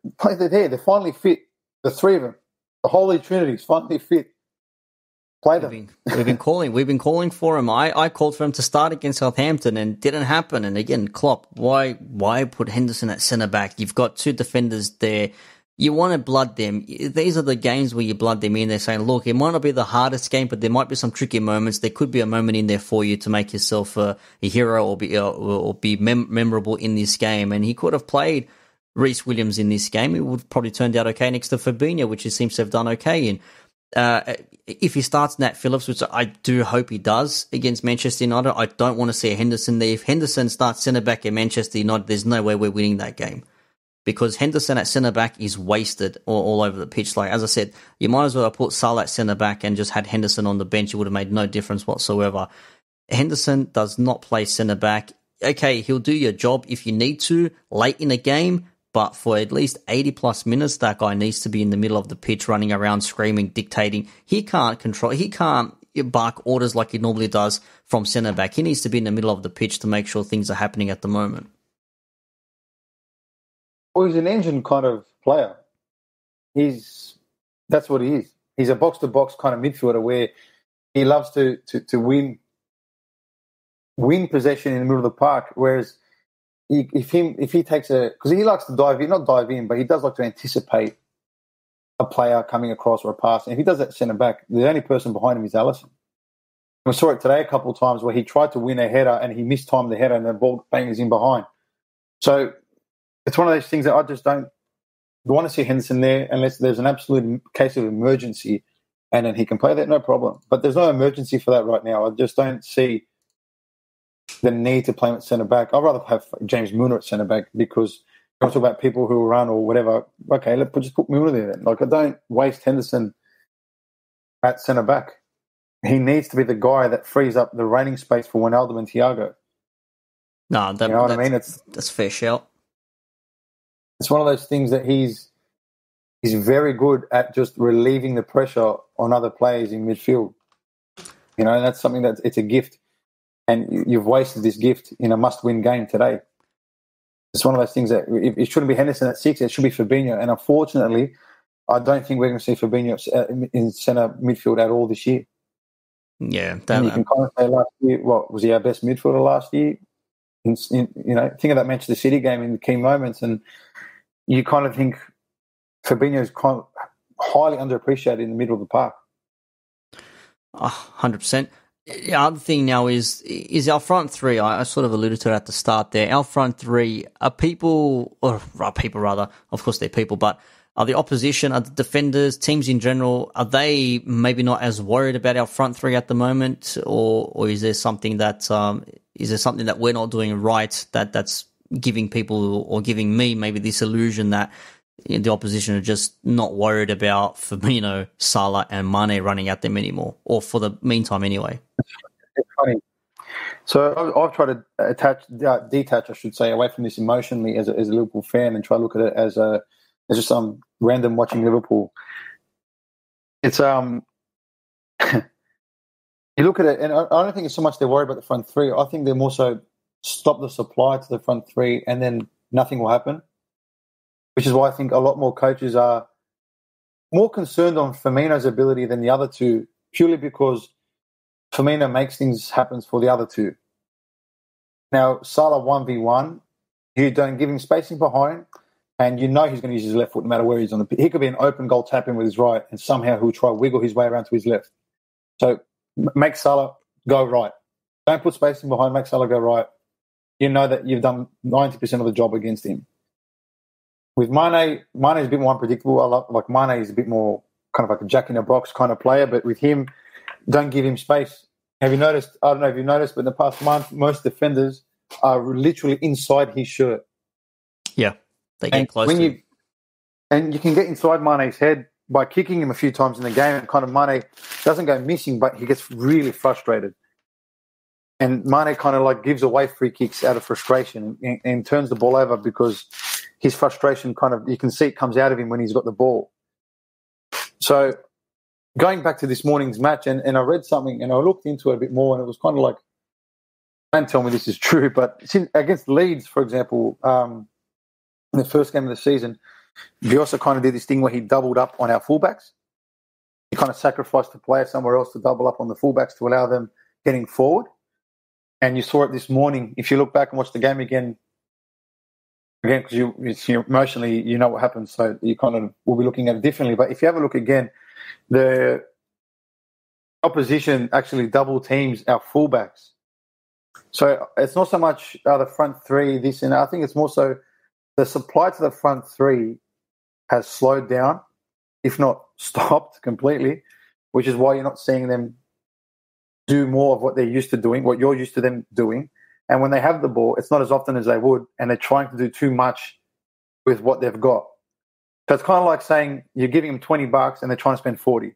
there. They're finally fit. The three of them. The Holy Trinity's finally fit. Play them. We've been calling for him. I called for him to start against Southampton and didn't happen. And again, Klopp, why put Henderson at centre back? You've got 2 defenders there. You want to blood them. These are the games where you blood them in. They're saying, look, it might not be the hardest game, but there might be some tricky moments. There could be a moment in there for you to make yourself a hero or be memorable in this game. And he could have played Reece Williams in this game. It would have probably turned out okay next to Fabinho, which he seems to have done okay in. If he starts Nat Phillips, which I do hope he does against Manchester United, I don't want to see Henderson there. If Henderson starts centre-back at Manchester United, there's no way we're winning that game. Because Henderson at centre-back is wasted all over the pitch. Like, as I said, you might as well have put Salah at centre-back and just had Henderson on the bench. It would have made no difference whatsoever. Henderson does not play centre-back. Okay, he'll do your job if you need to late in a game, but for at least 80-plus minutes, that guy needs to be in the middle of the pitch, running around, screaming, dictating. He can't bark orders like he normally does from centre-back. He needs to be in the middle of the pitch to make sure things are happening at the moment. Well, he's an engine kind of player. That's what he is. He's a box-to-box kind of midfielder where he loves to win possession in the middle of the park, whereas if he takes because he likes to not dive in, but he does like to anticipate a player coming across or a pass. And if he does that centre back, the only person behind him is Alisson. We saw it today a couple of times where he tried to win a header and he mistimed the header and the ball bang is in behind. So it's one of those things that I just don't want to see Henderson there unless there's an absolute case of emergency and then he can play that, no problem. But there's no emergency for that right now. I just don't see the need to play him at centre-back. I'd rather have James Milner at centre-back because you talk about people who will run or whatever. Okay, let's just put Milner there then. Like, I don't waste Henderson at centre-back. He needs to be the guy that frees up the running space for Wijnaldum and Thiago. No, you know what I mean? That's fair shout. It's one of those things that he's very good at just relieving the pressure on other players in midfield. And that's something it's a gift. And you've wasted this gift in a must-win game today. It's one of those things that it shouldn't be Henderson at 6, it should be Fabinho. And unfortunately, I don't think we're going to see Fabinho in centre midfield at all this year. Yeah. You can kind of say last year, was he our best midfielder last year? Think of that Manchester City game in the key moments, and you kind of think Fabinho is highly underappreciated in the middle of the park. 100%. The other thing now is our front three. I sort of alluded to it at the start there. Our front three are people, of course they're people, but are the opposition, are the defenders, teams in general, are they maybe not as worried about our front three at the moment, or is there something that we're not doing right that's giving people or giving me maybe this illusion that the opposition are just not worried about Firmino, Salah and Mane running at them anymore, or for the meantime anyway? It's funny. So I've tried to detach, I should say, away from this emotionally as a Liverpool fan and try to look at it as just some random watching Liverpool. It's you you look at it, and I don't think it's so much they're worried about the front three. I think they're more so stop the supply to the front three, and then nothing will happen. Which is why I think a lot more coaches are more concerned on Firmino's ability than the other two, purely because Firmino makes things happen for the other two. Now, Salah 1v1, you don't give him spacing behind, and you know he's going to use his left foot no matter where he's on the pitch. He could be an open goal tap in with his right, and somehow he'll try to wiggle his way around to his left. So make Salah go right. Don't put spacing behind, make Salah go right. You know that you've done 90% of the job against him. With Mane is a bit more unpredictable. Mane is a bit more kind of like a jack-in-a-box kind of player, but with him, don't give him space. Have you noticed, I don't know if you've noticed, but in the past month, most defenders are literally inside his shirt. Yeah, they get close to him. And you can get inside Mane's head by kicking him a few times in the game, and kind of Mane doesn't go missing, but he gets really frustrated. And Mane kind of like gives away free kicks out of frustration and turns the ball over because his frustration kind of, you can see it comes out of him when he's got the ball. So going back to this morning's match, and I read something and I looked into it a bit more, and it was kind of like, don't tell me this is true, but against Leeds, for example, in the first game of the season, Bielsa kind of did this thing where he doubled up on our fullbacks. He kind of sacrificed the player somewhere else to double up on the fullbacks to allow them getting forward. And you saw it this morning. If you look back and watch the game again, because you emotionally, you know what happened, so you kind of will be looking at it differently. But if you have a look again, the opposition actually double teams our fullbacks. So it's not so much the front three, this and that. I think it's more so the supply to the front three has slowed down, if not stopped completely, which is why you're not seeing them do more of what they're used to doing, what you're used to them doing. And when they have the ball, it's not as often as they would, and they're trying to do too much with what they've got. So it's kind of like saying you're giving them $20 and they're trying to spend 40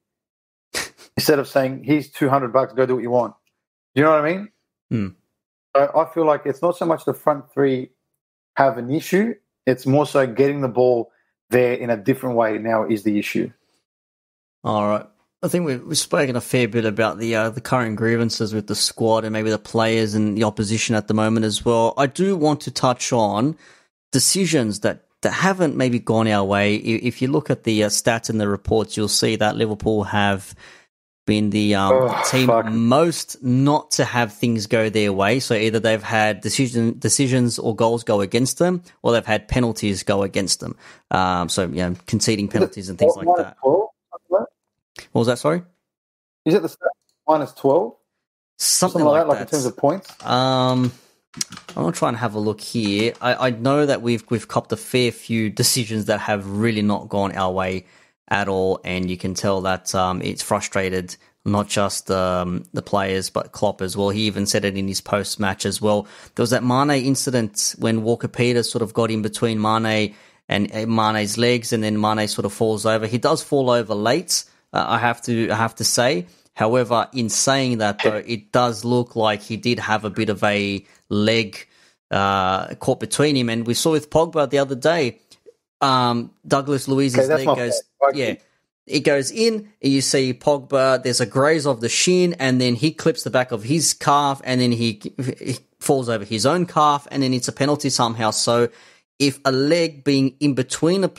instead of saying, here's $200, go do what you want. Do you know what I mean? Mm. So I feel like it's not so much the front three have an issue, it's more so getting the ball there in a different way now is the issue. All right. I think we've spoken a fair bit about the current grievances with the squad and maybe the players and the opposition at the moment as well. I do want to touch on decisions that haven't maybe gone our way. If you look at the stats and the reports, you'll see that Liverpool have been the team most not to have things go their way. So either they've had decisions or goals go against them, or they've had penalties go against them. Conceding penalties and things like that. What was that, sorry? Is it the stat minus 12? Something like that. In terms of points? I'm going to try and have a look here. I know that we've copped a fair few decisions that have really not gone our way at all, and you can tell that it's frustrated not just the players but Klopp as well. He even said it in his post-match as well. There was that Mane incident when Walker-Peters sort of got in between Mane and Mane's legs, and then Mane sort of falls over. He does fall over late, I have to say. However, in saying that, though, it does look like he did have a bit of a leg caught between him. And we saw with Pogba the other day, Douglas Luiz's leg goes, it goes in, and you see Pogba, there's a graze of the shin, and then he clips the back of his calf, and then he falls over his own calf, and then it's a penalty somehow. So if a leg being in between an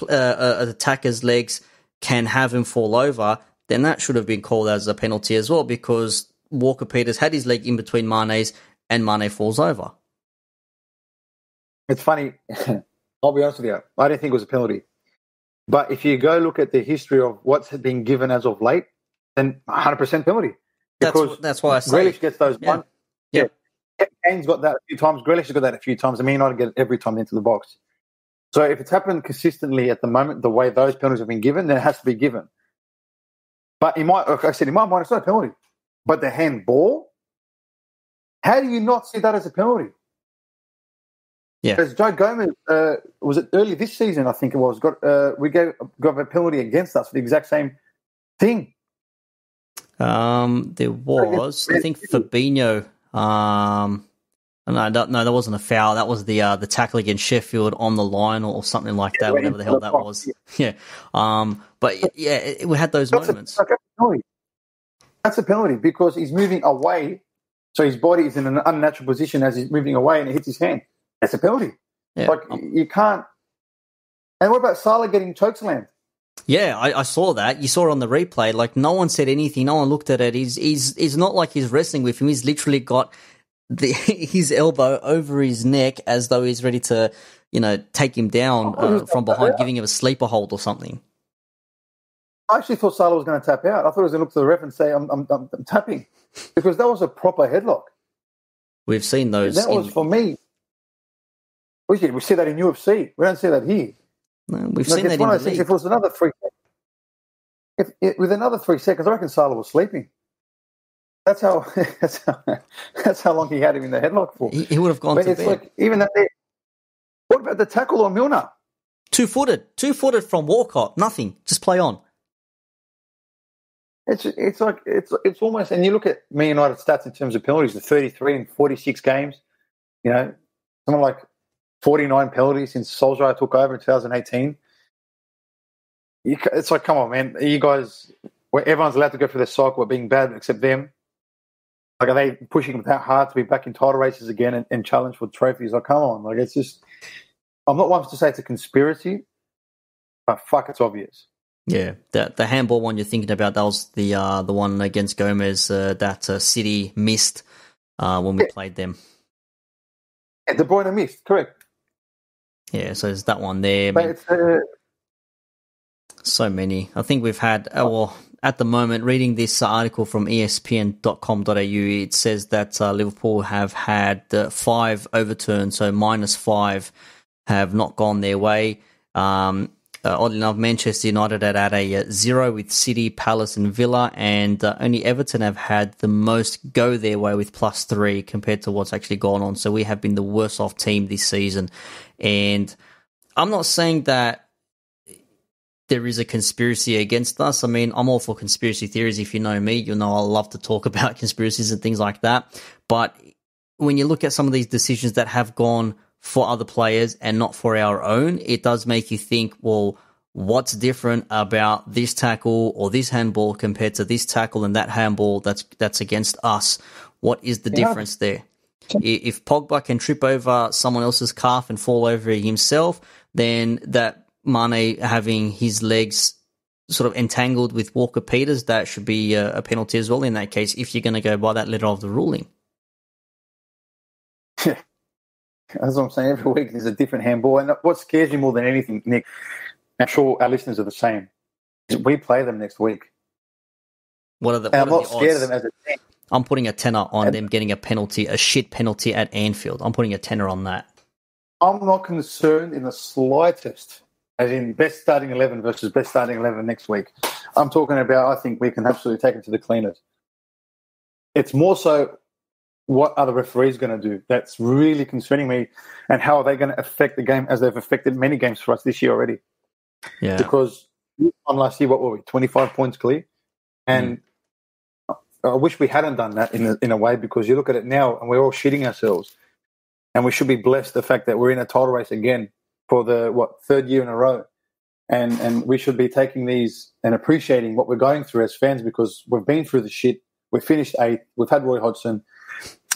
attacker's legs can have him fall over, then that should have been called as a penalty as well, because Walker-Peters had his leg in between Mane's and Mane falls over. It's funny. I'll be honest with you. I don't think it was a penalty. But if you go look at the history of what's been given as of late, then 100% penalty. Because that's why I say. Grealish gets those ones. Yeah. Kane's got that a few times. Grealish has got that a few times. I mean, not get it every time into the box. So if it's happened consistently at the moment, the way those penalties have been given, then it has to be given. But like I said, in my mind, it's not a penalty. But the handball, how do you not see that as a penalty? Yeah. Because Joe Gomez, was it early this season, I think it was, got a penalty against us for the exact same thing. There was, I think Fabinho, no, that wasn't a foul. That was the tackle against Sheffield on the line or something like that, whatever the hell that was. Yeah. But yeah, we had those moments. That's a penalty because he's moving away. So his body is in an unnatural position as he's moving away and it hits his hand. That's a penalty. Yeah. Like, you can't. And what about Salah getting chokeslammed? Yeah, I saw that. You saw it on the replay. Like, no one said anything. No one looked at it. He's not like he's wrestling with him. He's literally got his elbow over his neck as though he's ready to, take him down from behind, giving him a sleeper hold or something. I actually thought Salah was going to tap out. I thought he was going to look to the ref and say, I'm tapping. Because that was a proper headlock. We've seen those. That was, for me. We see that in UFC. We don't see that here. No, we've seen that in the league. If it was another 3 seconds, with another 3 seconds, I reckon Salah was sleeping. That's how long he had him in the headlock for. He would have gone to bed. Like, even that. What about the tackle on Milner? 2-footed from Walcott. Nothing. Just play on. It's almost, and you look at Man United stats in terms of penalties, the 33 in 46 games, something like 49 penalties since Solskjaer took over in 2018. It's like, come on, man. You guys, where everyone's allowed to go through their cycle of being bad except them. Like, are they pushing that hard to be back in title races again and challenge for trophies? Like, come on. Like, it's just, I'm not one to say it's a conspiracy, but fuck, it's obvious. Yeah, the handball one you're thinking about, that was the one against Gomez that City missed when we played them. Yeah, De Bruyne missed, correct. Yeah, so there's that one there. But it's, so many. I think we've had, at the moment, reading this article from ESPN.com.au, it says that Liverpool have had 5 overturns, so -5 have not gone their way. Oddly enough, Manchester United had a 0 with City, Palace and Villa, and only Everton have had the most go their way with +3 compared to what's actually gone on. So we have been the worst off team this season. And I'm not saying that there is a conspiracy against us. I mean, I'm all for conspiracy theories. If you know me, you'll know I love to talk about conspiracies and things like that. But when you look at some of these decisions that have gone for other players and not for our own, it does make you think, well, what's different about this tackle or this handball compared to this tackle and that handball that's against us? What is the difference there? If Pogba can trip over someone else's calf and fall over himself, then that Mane having his legs sort of entangled with Walker-Peters, that should be a penalty as well in that case, if you're going to go by that letter of the ruling. As I'm saying, every week there's a different handball. And what scares me more than anything, Nick, I'm sure our listeners are the same, is we play them next week. I'm not scared of them as a team. I'm putting a tenner on them getting a penalty, a shit penalty at Anfield. I'm putting a tenner on that. I'm not concerned in the slightest, as in best starting 11 versus best starting 11 next week. I'm talking about, I think we can absolutely take it to the cleaners. It's more so, what are the referees going to do? That's really concerning me. And how are they going to affect the game as they've affected many games for us this year already? Yeah. Because last year, what were we, 25 points clear? And I wish we hadn't done that in a way, because you look at it now and we're all shitting ourselves. And we should be blessed the fact that we're in a title race again for the, 3rd year in a row. And we should be taking these and appreciating what we're going through as fans, because we've been through the shit. We've finished 8th. We've had Roy Hodgson.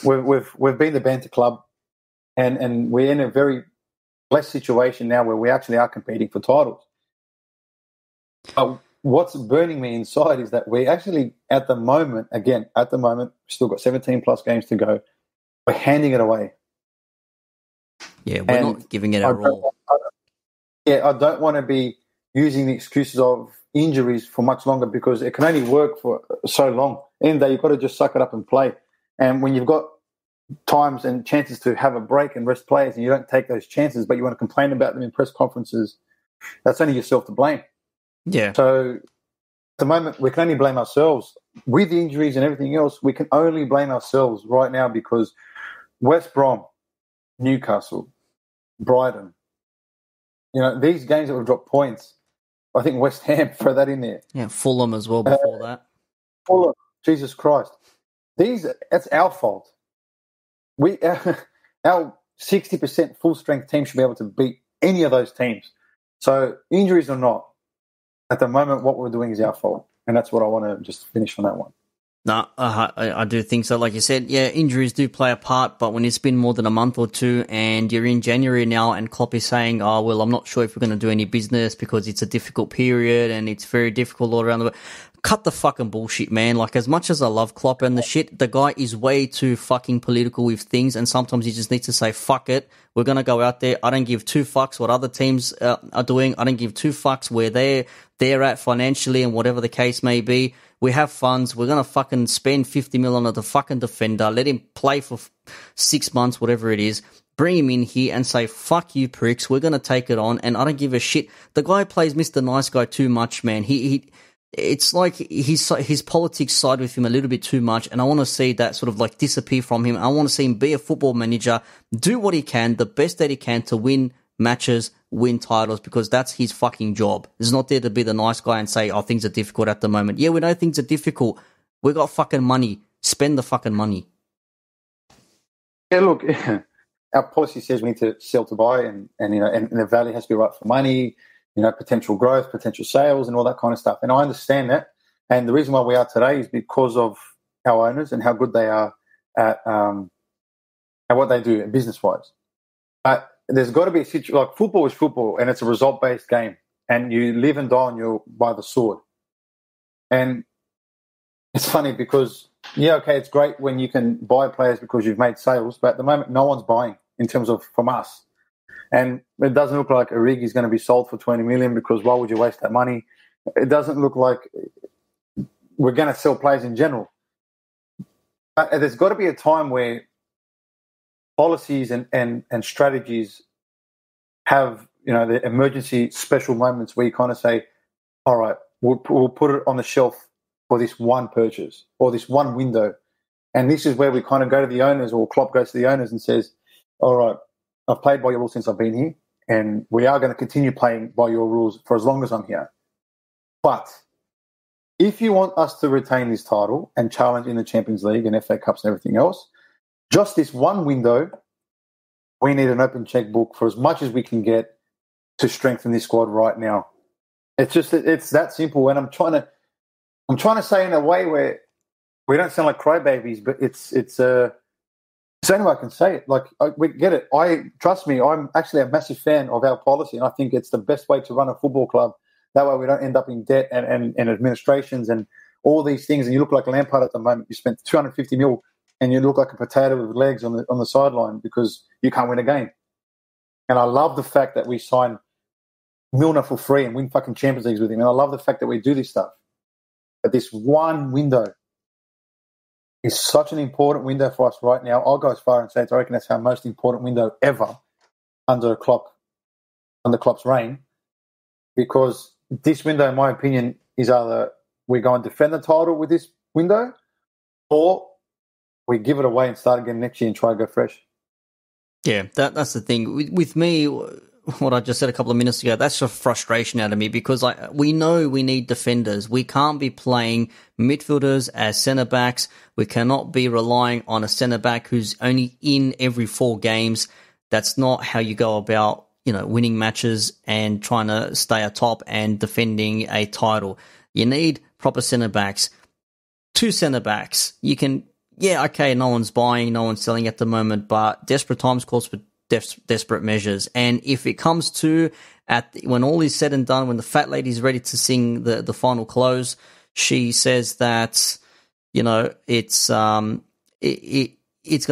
We've been the banter club, and we're in a very blessed situation now where we actually are competing for titles. What's burning me inside is that we actually, at the moment, we've still got 17 plus games to go. We're handing it away. Yeah, we're not giving it our all. I don't want to be using the excuses of injuries for much longer, because it can only work for so long. In the day, you've got to just suck it up and play. And when you've got times and chances to have a break and rest players, and you don't take those chances, but you want to complain about them in press conferences, that's only yourself to blame. Yeah. So at the moment, we can only blame ourselves. With the injuries and everything else, we can only blame ourselves right now, because West Brom, Newcastle, Brighton, these games that we've dropped points, I think West Ham, throw that in there. Yeah, Fulham as well before that. Fulham, Jesus Christ. That's our fault. Our 60% full strength team should be able to beat any of those teams. So injuries or not, at the moment, what we're doing is our fault, and that's what I want to just finish on that one. No, I do think so. Like you said, yeah, injuries do play a part, but when it's been more than a month or two and you're in January now and Klopp is saying, oh, well, I'm not sure if we're going to do any business because it's a difficult period and it's very difficult all around the world. Cut the fucking bullshit, man. Like, as much as I love Klopp and the shit, the guy is way too fucking political with things, and sometimes he just needs to say, fuck it. We're going to go out there. I don't give two fucks what other teams are doing. I don't give two fucks where they're at financially and whatever the case may be. We have funds. We're going to fucking spend 50 million on the fucking defender. Let him play for 6 months, whatever it is. Bring him in here and say, fuck you pricks. We're going to take it on. And I don't give a shit. The guy plays Mr. Nice Guy too much, man. It's like his politics side with him a little bit too much. And I want to see that sort of like disappear from him. I want to see him be a football manager, do what he can, the best that he can to win matches, win titles, because that's his fucking job. He's not there to be the nice guy and say, oh, things are difficult at the moment. Yeah, we know things are difficult. We got fucking money. Spend the fucking money. Yeah, look, our policy says we need to sell to buy, and the value has to be right for money, potential growth, potential sales, and all that kind of stuff. And I understand that. And the reason why we are today is because of our owners and how good they are at what they do business-wise. But there's got to be a situation, like football is football, and it's a result-based game, and you live and die on by the sword. And it's funny because, yeah, okay, it's great when you can buy players because you've made sales, but at the moment, no one's buying in terms of from us. And it doesn't look like Origi is going to be sold for 20 million, because why would you waste that money? It doesn't look like we're going to sell players in general. But there's got to be a time where policies and strategies have, the emergency special moments where you kind of say, all right, we'll put it on the shelf for this one purchase or this one window. And this is where we kind of go to the owners, or Klopp goes to the owners and says, all right, I've played by your rules since I've been here, and we are going to continue playing by your rules for as long as I'm here. But if you want us to retain this title and challenge in the Champions League and FA Cups and everything else, just this one window, we need an open checkbook for as much as we can get to strengthen this squad right now. It's that simple. And I'm trying to say in a way where we don't sound like crybabies, but it's the only way I can say it. Like, we get it. Trust me, I'm actually a massive fan of our policy, and I think it's the best way to run a football club. That way we don't end up in debt and administrations and all these things. And you look like Lampard at the moment. You spent 250 mil and you look like a potato with legs on the sideline because you can't win a game. And I love the fact that we sign Milner for free and win fucking Champions Leagues with him. And I love the fact that we do this stuff. But this one window is such an important window for us right now. I'll go as far and say I reckon that's our most important window ever under Klopp's reign, because this window, in my opinion, is either we go and defend the title with this window, or we give it away and start again next year and try to go fresh. Yeah, that's the thing. With me, what I just said a couple of minutes ago, that's a frustration out of me, because we know we need defenders. We can't be playing midfielders as centre-backs. We cannot be relying on a centre-back who's only in every 4 games. That's not how you go about, winning matches and trying to stay atop and defending a title. You need proper centre-backs. 2 centre-backs. You can, yeah, okay, no one's buying, no one's selling at the moment, but desperate times calls for desperate measures. And if it comes to when all is said and done, when the fat lady's ready to sing the final close, she says that it's going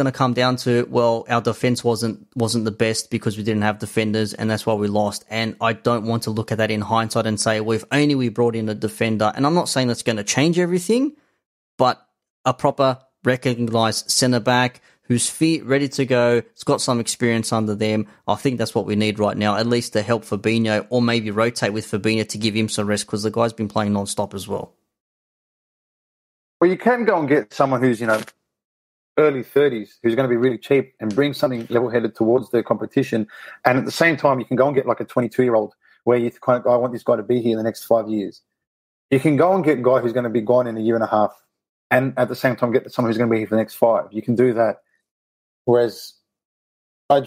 to come down to, well, our defense wasn't the best because we didn't have defenders, and that's why we lost. And I don't want to look at that in hindsight and say, well, if only we brought in a defender. And I'm not saying that's going to change everything, but a proper recognised centre back who's fit, ready to go, has got some experience under them. I think that's what we need right now, at least to help Fabinho, or maybe rotate with Fabinho to give him some rest, because the guy's been playing non-stop as well. Well, you can go and get someone who's, early 30s, who's going to be really cheap and bring something level-headed towards the competition. And at the same time, you can go and get like a 22-year-old where you kind of go, I want this guy to be here in the next 5 years. You can go and get a guy who's going to be gone in a year and a half, and at the same time get someone who's going to be here for the next 5. You can do that. Whereas you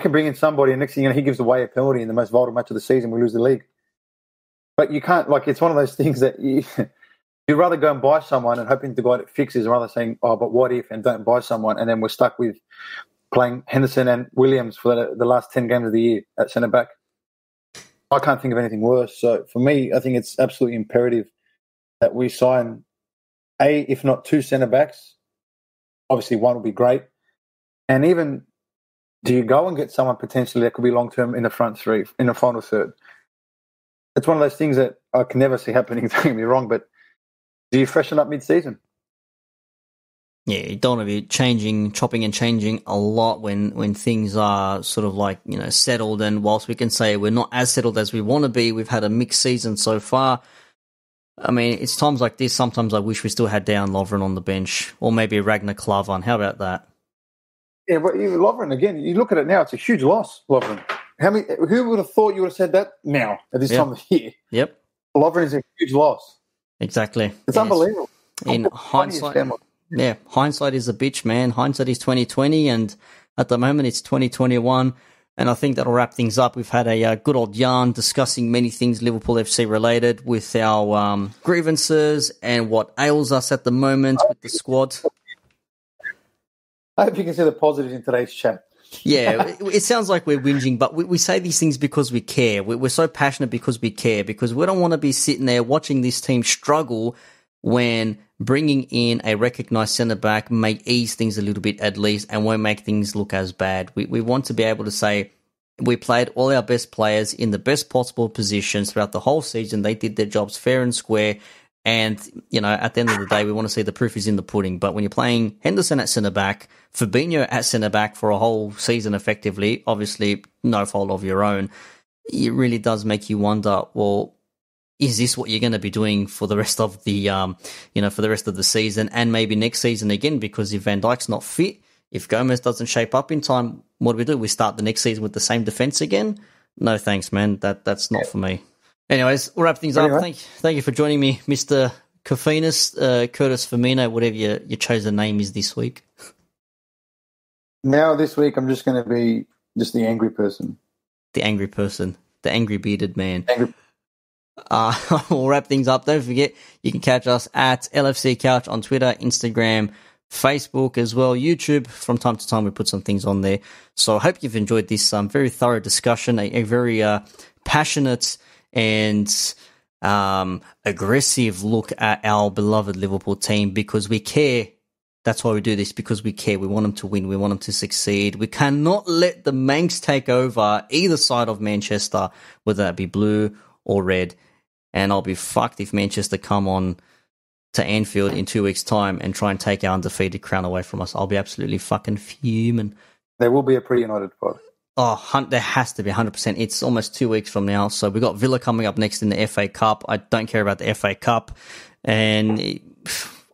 can bring in somebody and next thing you know, he gives away a penalty in the most vital match of the season, we lose the league. But you can't, it's one of those things that You'd rather go and buy someone and hoping to God it fixes, rather saying, "Oh, but what if?" and don't buy someone, and then we're stuck with playing Henderson and Williams for the last 10 games of the year at centre back. I can't think of anything worse. So for me, I think it's absolutely imperative that we sign if not 2 centre backs. Obviously, one would be great, and even do you go and get someone potentially that could be long term in the front three, in the final third? It's one of those things that I can never see happening. Don't get me wrong, but do you freshen up mid-season? Yeah, you don't want to be chopping and changing a lot when things are sort of like, settled. And whilst we can say we're not as settled as we want to be, we've had a mixed season so far. I mean, it's times like this, sometimes I wish we still had Dejan Lovren on the bench, or maybe Ragnar Klavan. How about that? Yeah, but even Lovren, again, you look at it now, it's a huge loss, Lovren. Who would have thought you would have said that now, at this time of the year? Yep. Lovren is a huge loss. Exactly. It's unbelievable. In hindsight, hindsight is a bitch, man. Hindsight is 2020, and at the moment it's 2021. And I think that'll wrap things up. We've had a good old yarn discussing many things Liverpool FC related with our grievances and what ails us at the moment with the squad. I hope you can see the positives in today's chat. Yeah, it sounds like we're whinging, but we say these things because we care. We're so passionate because we care, because we don't want to be sitting there watching this team struggle when bringing in a recognised centre-back may ease things a little bit at least and won't make things look as bad. We want to be able to say we played all our best players in the best possible positions throughout the whole season. They did their jobs fair and square. And, at the end of the day, we want to see the proof is in the pudding. But when you're playing Henderson at centre-back, Fabinho at centre-back for a whole season effectively, obviously no fault of your own, it really does make you wonder, well, is this what you're going to be doing for the rest of the, for the rest of the season and maybe next season again? Because if Van Dijk's not fit, if Gomez doesn't shape up in time, what do? We start the next season with the same defence again? No thanks, man. That's not for me. Anyways, we'll wrap things up. Thank you for joining me, Mr. Kofinas, Curtis Firmino, whatever your chosen name is this week. Now this week I'm just going to be just the angry person. The angry person. The angry bearded man. We'll wrap things up. Don't forget, you can catch us at LFC Couch on Twitter, Instagram, Facebook as well, YouTube. From time to time we put some things on there. So I hope you've enjoyed this very thorough discussion, a very passionate and aggressive look at our beloved Liverpool team, because we care. That's why we do this, because we care. We want them to win. We want them to succeed. We cannot let the Manx take over either side of Manchester, whether that be blue or red. And I'll be fucked if Manchester come on to Anfield in 2 weeks' time and try and take our undefeated crown away from us. I'll be absolutely fucking fuming. There will be a pretty united pod. Oh, there has to be 100%. It's almost 2 weeks from now. So we've got Villa coming up next in the FA Cup. I don't care about the FA Cup. And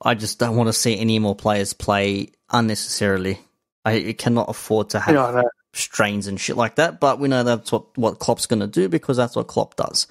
I just don't want to see any more players play unnecessarily. I cannot afford to have strains and shit like that. But we know that's what Klopp's going to do, because that's what Klopp does.